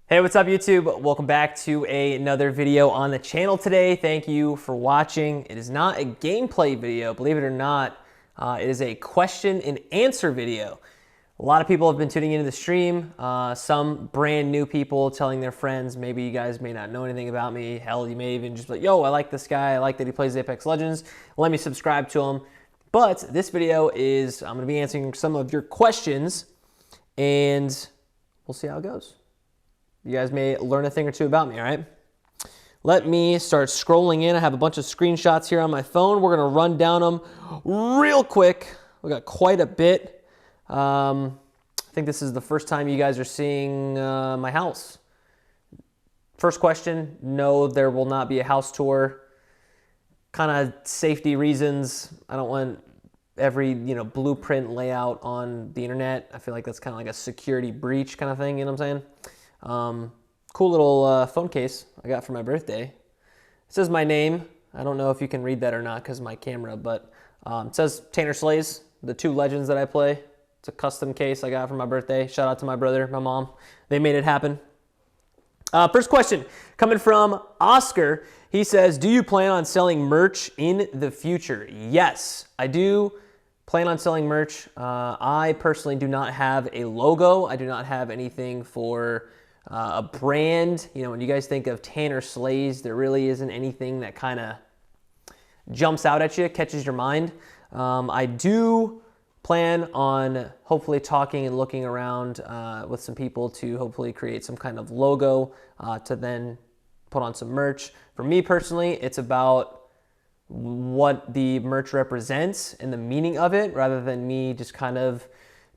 Hey, what's up YouTube? Welcome back to another video on the channel today. Thank you for watching. It is not a gameplay video, believe it or not. It is a question and answer video. A lot of people have been tuning into the stream. Some brand new people telling their friends, maybe you guys may not know anything about me. Hell, you may even just be like, yo, I like this guy. I like that he plays Apex Legends. Let me subscribe to him. But this video is, I'm gonna be answering some of your questions and we'll see how it goes. You guys may learn a thing or two about me, all right? Let me start scrolling in. I have a bunch of screenshots here on my phone. We're going to run down them real quick. We got quite a bit. I think this is the first time you guys are seeing my house. First question, no, there will not be a house tour. Kind of safety reasons. I don't want every blueprint layout on the internet. I feel like that's kind of like a security breach kind of thing, you know what I'm saying? Cool little phone case I got for my birthday. It says my name. I don't know if you can read that or not because of my camera, but it says tannerslays, the two legends that I play. It's a custom case I got for my birthday. Shout out to my brother, my mom. They made it happen. First question coming from Oscar. He says, do you plan on selling merch in the future? Yes, I do plan on selling merch. I personally do not have a logo. I do not have anything for a brand. You know, when you guys think of tannerslays, there really isn't anything that kind of jumps out at you, catches your mind. I do plan on hopefully talking and looking around with some people to hopefully create some kind of logo to then put on some merch. For me personally, it's about what the merch represents and the meaning of it, rather than me just kind of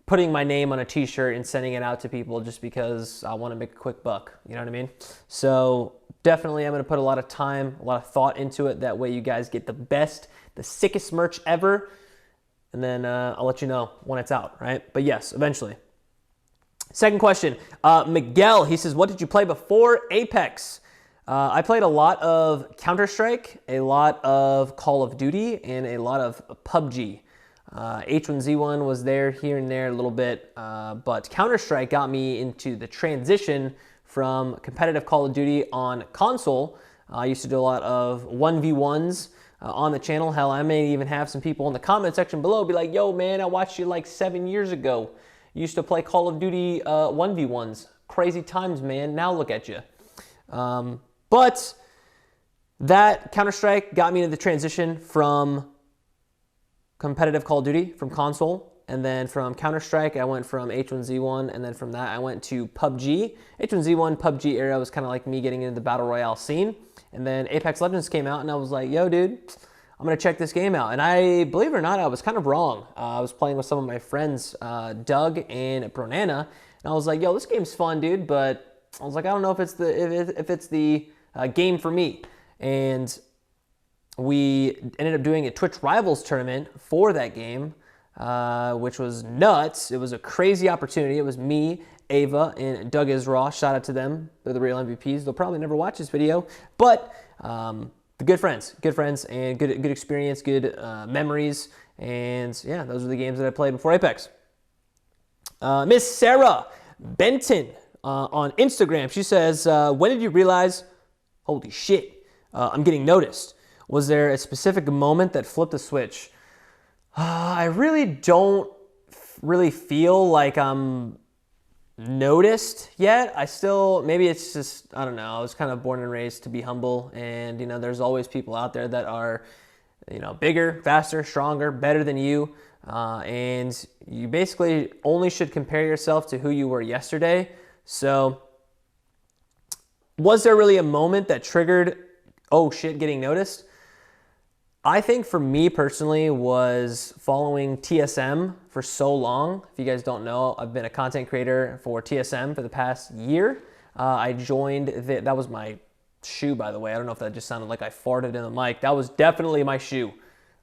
putting my name on a t-shirt and sending it out to people just because I want to make a quick buck. You know what I mean? So definitely I'm going to put a lot of time, a lot of thought into it. That way you guys get the best, the sickest merch ever. And then I'll let you know when it's out, right? But yes, eventually. Second question, Miguel, he says, what did you play before Apex? I played a lot of Counter-Strike, a lot of Call of Duty, and a lot of PUBG. H1Z1 was there here and there a little bit, but Counter-Strike got me into the transition from competitive Call of Duty on console. I used to do a lot of 1v1s on the channel. Hell, I may even have some people in the comment section below be like, yo, man, I watched you like 7 years ago. You used to play Call of Duty 1v1s. Crazy times, man. Now look at you. But that Counter-Strike got me into the transition from competitive Call of Duty, from console, and then from Counter-Strike, I went from H1Z1, and then from that, I went to PUBG. H1Z1, PUBG era was kind of like me getting into the Battle Royale scene, and then Apex Legends came out, and I was like, yo, dude, I'm going to check this game out. And I, believe it or not, I was kind of wrong. I was playing with some of my friends, Doug and Bronana, and I was like, yo, this game's fun, dude, but I was like, I don't know if it's the game for me. And we ended up doing a Twitch Rivals tournament for that game, which was nuts. It was a crazy opportunity. It was me, Ava, and Doug Israel. Shout out to them. They're the real MVPs. They'll probably never watch this video, but the good friends, and good experience, good memories. And yeah, those are the games that I played before Apex. Miss Sarah Benton on Instagram, she says, when did you realize, holy shit, I'm getting noticed? Was there a specific moment that flipped the switch? I really don't feel like I'm noticed yet. I still, maybe it's just, I don't know. I was kind of born and raised to be humble, and there's always people out there that are, bigger, faster, stronger, better than you, and you basically only should compare yourself to who you were yesterday. So, was there really a moment that triggered, oh shit, getting noticed? I think for me personally was following TSM for so long. If you guys don't know, I've been a content creator for TSM for the past year. I joined, that was my shoe, by the way. I don't know if that just sounded like I farted in the mic. That was definitely my shoe.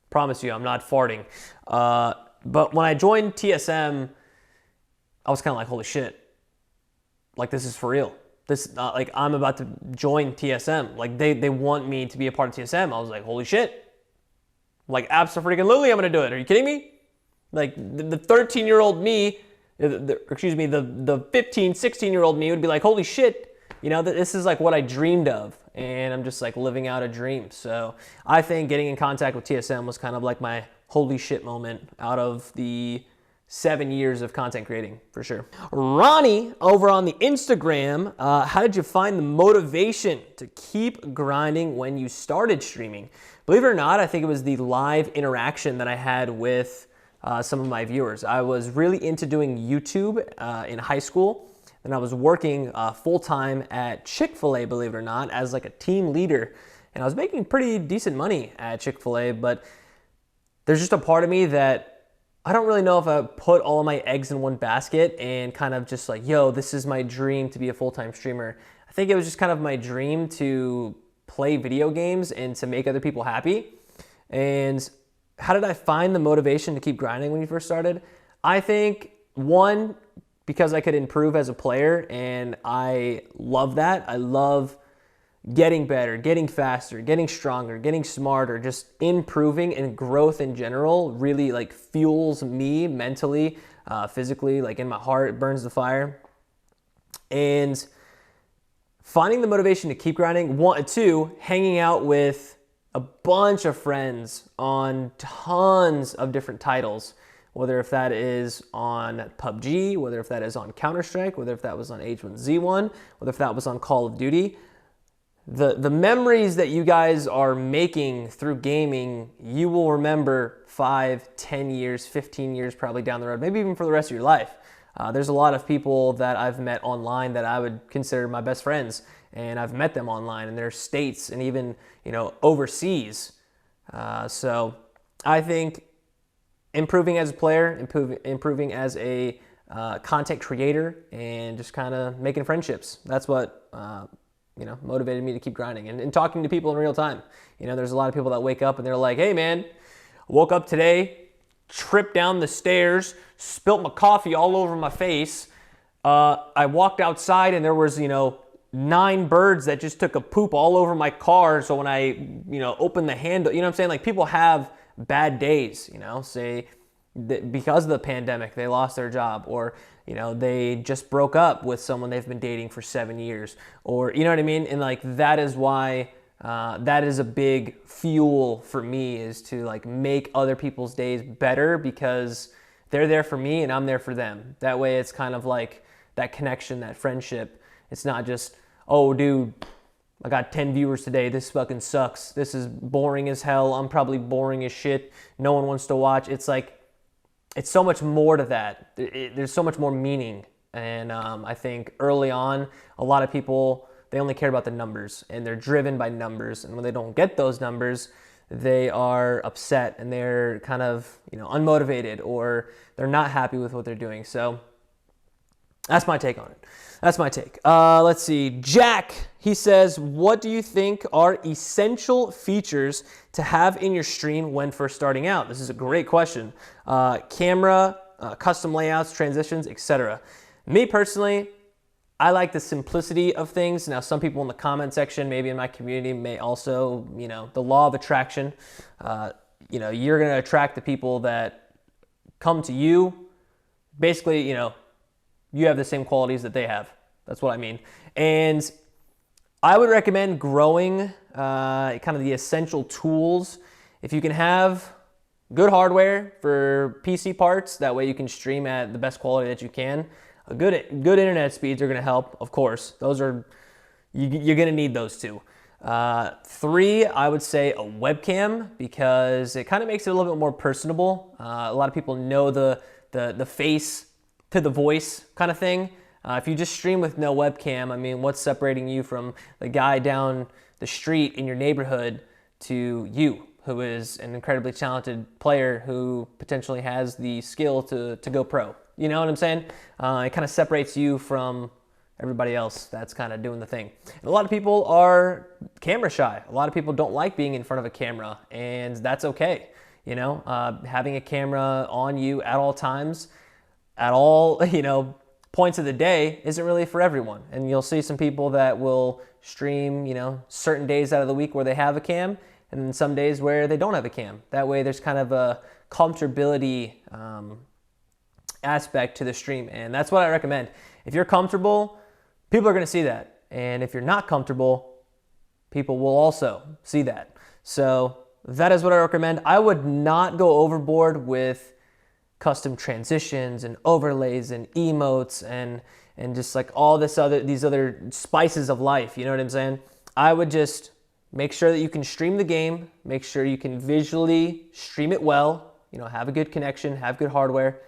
Promise you, I'm not farting. But when I joined TSM, I was kind of like, holy shit, like this is for real. This, like I'm about to join TSM. Like they want me to be a part of TSM. I was like, holy shit. Like, abso-freaking-lutely, I'm going to do it. Are you kidding me? Like, the 13-year-old me, the 15, 16-year-old me would be like, holy shit, you know, this is like what I dreamed of, and I'm just like living out a dream. So I think getting in contact with TSM was kind of like my holy shit moment out of the 7 years of content creating, for sure. Ronnie over on the Instagram, how did you find the motivation to keep grinding when you started streaming? Believe it or not, I think it was the live interaction that I had with some of my viewers. I was really into doing YouTube in high school, and I was working full-time at Chick-fil-A, believe it or not, as like a team leader. And I was making pretty decent money at Chick-fil-A, but there's just a part of me that I don't really know if I put all of my eggs in one basket and kind of just like, yo, this is my dream to be a full-time streamer. I think it was just kind of my dream to play video games and to make other people happy. And how did I find the motivation to keep grinding when you first started? I think, one, because I could improve as a player, and I love that. I love getting better, getting faster, getting stronger, getting smarter, just improving, and growth in general really like fuels me mentally, physically, like in my heart, it burns the fire. And finding the motivation to keep grinding. One, two, hanging out with a bunch of friends on tons of different titles, whether if that is on PUBG, whether if that is on Counter-Strike, whether if that was on H1Z1, whether if that was on Call of Duty. The memories that you guys are making through gaming, you will remember 5, 10 years, 15 years probably down the road, maybe even for the rest of your life. There's a lot of people that I've met online that I would consider my best friends, and I've met them online in their states and even, you know, overseas. So I think improving as a player, improving as a content creator, and just kind of making friendships. That's what you know, motivated me to keep grinding and talking to people in real time. You know, there's a lot of people that wake up and they're like, hey man, woke up today, tripped down the stairs, spilt my coffee all over my face. I walked outside and there was, you know, 9 birds that just took a poop all over my car. So when I, you know, opened the handle, you know what I'm saying? Like people have bad days, you know, say that because of the pandemic, they lost their job, or, you know, they just broke up with someone they've been dating for 7 years, or, you know what I mean? And like, that is why that is a big fuel for me, is to like make other people's days better, because they're there for me and I'm there for them. That way it's kind of like that connection, that friendship. It's not just, oh dude, I got 10 viewers today, this fucking sucks, this is boring as hell, I'm probably boring as shit, no one wants to watch. It's like, it's so much more to that. There's so much more meaning. And I think early on, a lot of people, they only care about the numbers, and they're driven by numbers. And when they don't get those numbers, they are upset and they're kind of, you know, unmotivated, or they're not happy with what they're doing. So that's my take on it. That's my take. Let's see. Jack, he says, what do you think are essential features to have in your stream when first starting out? This is a great question. Camera, custom layouts, transitions, etc. Me personally, I like the simplicity of things. Now, some people in the comment section, maybe in my community, may also, you know, the law of attraction. You know, you're going to attract the people that come to you. Basically, you know, you have the same qualities that they have. That's what I mean. And I would recommend growing kind of the essential tools. If you can have good hardware for PC parts, that way you can stream at the best quality that you can. Good internet speeds are going to help, of course. Those are, you're going to need those two. 3, I would say a webcam, because it kind of makes it a little bit more personable. A lot of people know the face to the voice kind of thing. If you just stream with no webcam, I mean, what's separating you from the guy down the street in your neighborhood to you, who is an incredibly talented player who potentially has the skill to go pro? You know what I'm saying? It kind of separates you from everybody else that's kind of doing the thing. And a lot of people are camera shy. A lot of people don't like being in front of a camera, and that's okay. You know, having a camera on you at all times, at all, you know, points of the day isn't really for everyone. And you'll see some people that will stream, you know, certain days out of the week where they have a cam, and then some days where they don't have a cam. That way there's kind of a comfortability aspect to the stream, and that's what I recommend. If you're comfortable, people are going to see that. And if you're not comfortable, people will also see that. So that is what I recommend. I would not go overboard with custom transitions and overlays and emotes and just like all these other spices of life. You know what I'm saying? I would just make sure that you can stream the game, make sure you can visually stream it well, you know, have a good connection, have good hardware,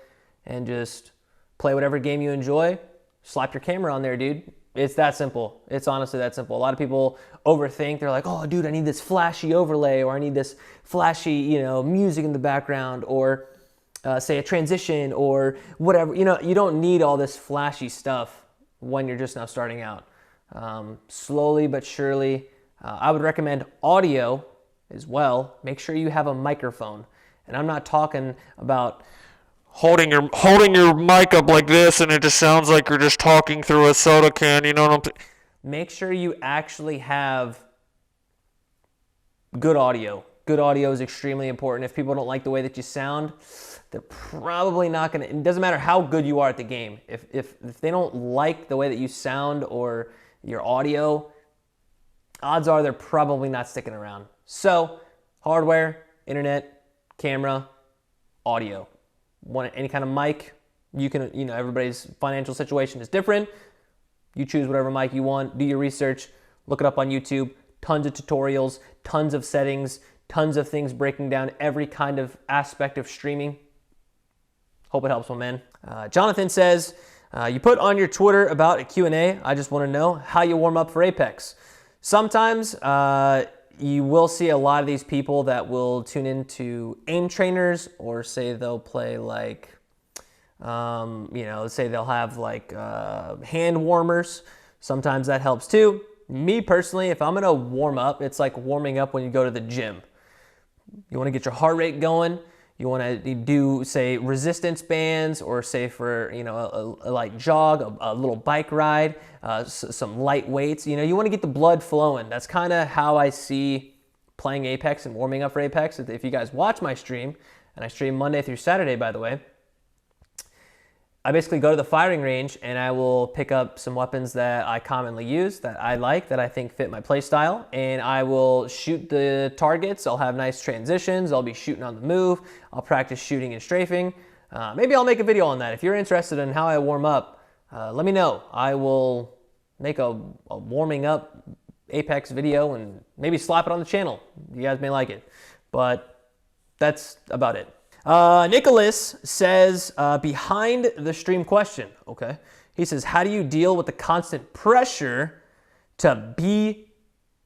and just play whatever game you enjoy. Slap your camera on there, dude. It's that simple. It's honestly that simple. A lot of people overthink. They're like, oh, dude, I need this flashy overlay, or I need this flashy, you know, music in the background, or say a transition or whatever. You know, you don't need all this flashy stuff when you're just now starting out. Slowly but surely, I would recommend audio as well. Make sure you have a microphone. And I'm not talking about holding your mic up like this and it just sounds like you're just talking through a soda can, you know what I'm saying? Make sure you actually have good audio. Good audio is extremely important. If people don't like the way that you sound, they're probably not going to, it doesn't matter how good you are at the game. If they don't like the way that you sound or your audio, odds are they're probably not sticking around. So, hardware, internet, camera, audio. Want any kind of mic, you can, you know, everybody's financial situation is different. You choose whatever mic you want, do your research, look it up on YouTube, tons of tutorials, tons of settings, tons of things breaking down every kind of aspect of streaming. Hope it helps, my man. Jonathan says, you put on your Twitter about a Q&A. I just want to know how you warm up for Apex. Sometimes you will see a lot of these people that will tune into aim trainers, or say they'll play like, you know, say they'll have like hand warmers. Sometimes that helps too. Me personally, if I'm gonna warm up, it's like warming up when you go to the gym. You wanna get your heart rate going. You wanna do, say, resistance bands, or say for, you know, a light jog, a little bike ride, some light weights. You know, you wanna get the blood flowing. That's kind of how I see playing Apex and warming up for Apex. If you guys watch my stream, and I stream Monday through Saturday, by the way, I basically go to the firing range and I will pick up some weapons that I commonly use, that I like, that I think fit my play style, and I will shoot the targets. I'll have nice transitions. I'll be shooting on the move. I'll practice shooting and strafing. Maybe I'll make a video on that. If you're interested in how I warm up, let me know. I will make a warming up Apex video and maybe slap it on the channel. You guys may like it, but that's about it. Nicholas says, behind the stream question, okay? He says, how do you deal with the constant pressure to be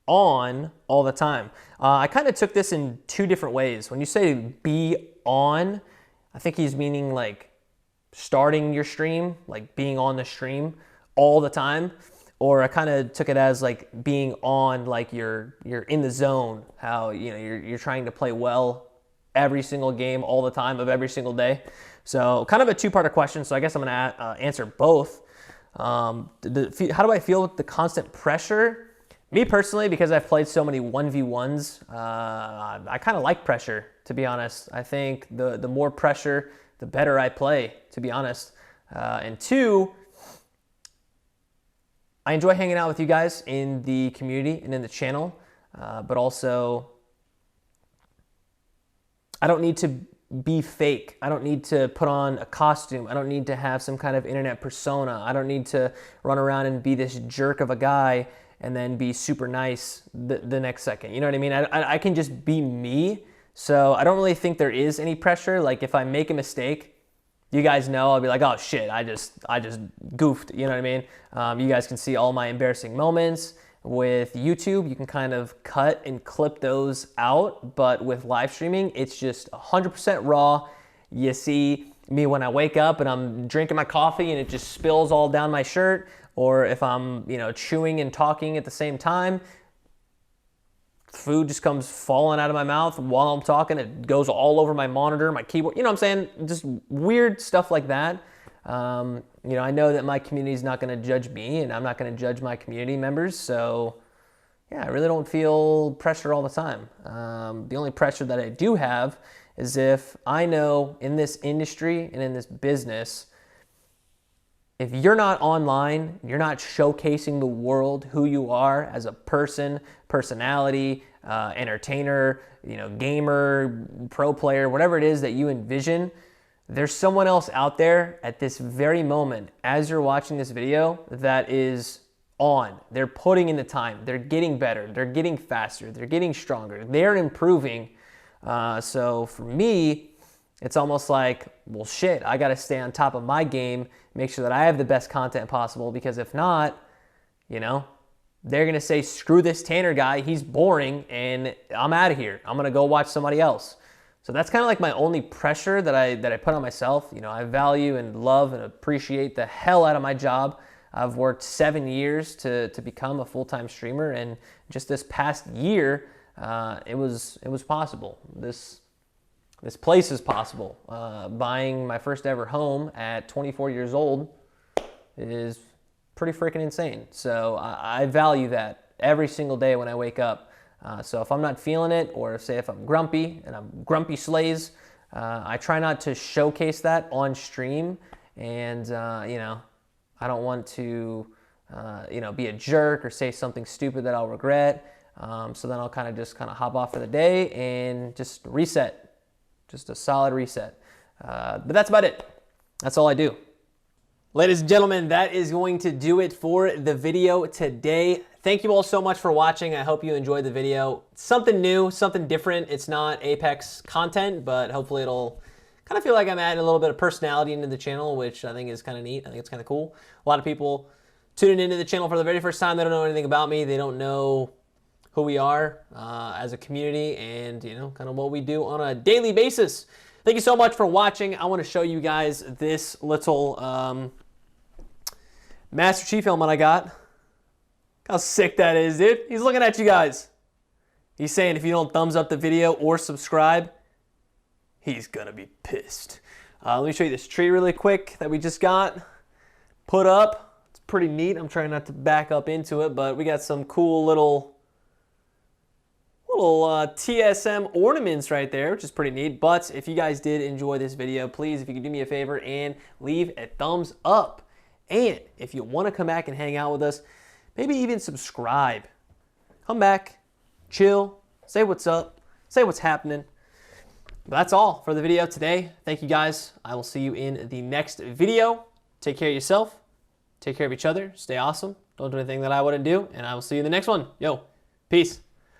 on all the time? I kind of took this in two different ways. When you say be on, I think he's meaning like starting your stream, like being on the stream all the time. Or I kind of took it as like being on, like you're in the zone, how, you know, you're trying to play well every single game all the time of every single day. So kind of a two-parter question, so I guess I'm gonna answer both. How do I feel with the constant pressure? Me personally, because I've played so many 1v1s, I kind of like pressure, to be honest. I think the more pressure, the better I play, to be honest. And two, I enjoy hanging out with you guys in the community and in the channel, but also I don't need to be fake. I don't need to put on a costume. I don't need to have some kind of internet persona. I don't need to run around and be this jerk of a guy and then be super nice the next second. You know what I mean? I can just be me. So I don't really think there is any pressure. Like if I make a mistake, you guys know, I'll be like, oh shit, I just goofed. You know what I mean? You guys can see all my embarrassing moments. With YouTube, you can kind of cut and clip those out, but with live streaming, it's just 100% raw. You see me when I wake up and I'm drinking my coffee and it just spills all down my shirt, or if I'm, you know, chewing and talking at the same time, food just comes falling out of my mouth while I'm talking. It goes all over my monitor, my keyboard, you know what I'm saying? Just weird stuff like that. You know, I know that my community is not going to judge me, and I'm not going to judge my community members. So, yeah, I really don't feel pressure all the time. The only pressure that I do have is if I know in this industry and in this business, if you're not online, you're not showcasing the world who you are as a person, personality, entertainer, gamer, pro player, whatever it is that you envision, there's someone else out there at this very moment as you're watching this video that is on. They're putting in the time. They're getting better. They're getting faster. They're getting stronger. They're improving. So for me, it's almost like, well, shit, I got to stay on top of my game, make sure that I have the best content possible, because if not, they're going to say, screw this Tanner guy, he's boring, and I'm out of here. I'm going to go watch somebody else. So that's kind of like my only pressure that I put on myself. I value and love and appreciate the hell out of my job. I've worked 7 years to become a full-time streamer, and just this past year, it was possible. This place is possible. Buying my first ever home at 24 years old is pretty freaking insane. So I value that every single day when I wake up. So if I'm not feeling it, or say if I'm grumpy, and I'm grumpy slays, I try not to showcase that on stream. And, I don't want to, be a jerk or say something stupid that I'll regret. So then I'll kind of hop off for the day and just reset. Just a solid reset. But that's about it. That's all I do. Ladies and gentlemen, that is going to do it for the video today. Thank you all so much for watching. I hope you enjoyed the video. Something new, something different. It's not Apex content, but hopefully it'll kind of feel like I'm adding a little bit of personality into the channel, which I think is kind of neat. I think it's kind of cool. A lot of people tuning into the channel for the very first time. They don't know anything about me. They don't know who we are as a community, and kind of what we do on a daily basis. Thank you so much for watching. I want to show you guys this little Master Chief helmet I got. How sick that is, dude. He's looking at you guys. He's saying if you don't thumbs up the video or subscribe, he's gonna be pissed. Let me show you this tree really quick that we just got put up. It's pretty neat. I'm trying not to back up into it, but we got some cool little TSM ornaments right there, which is pretty neat. But if you guys did enjoy this video, please, if you could do me a favor and leave a thumbs up. And if you want to come back and hang out with us, maybe even subscribe. Come back, chill, say what's up, say what's happening. But that's all for the video today. Thank you guys. I will see you in the next video. Take care of yourself. Take care of each other. Stay awesome. Don't do anything that I wouldn't do. And I will see you in the next one. Yo, peace.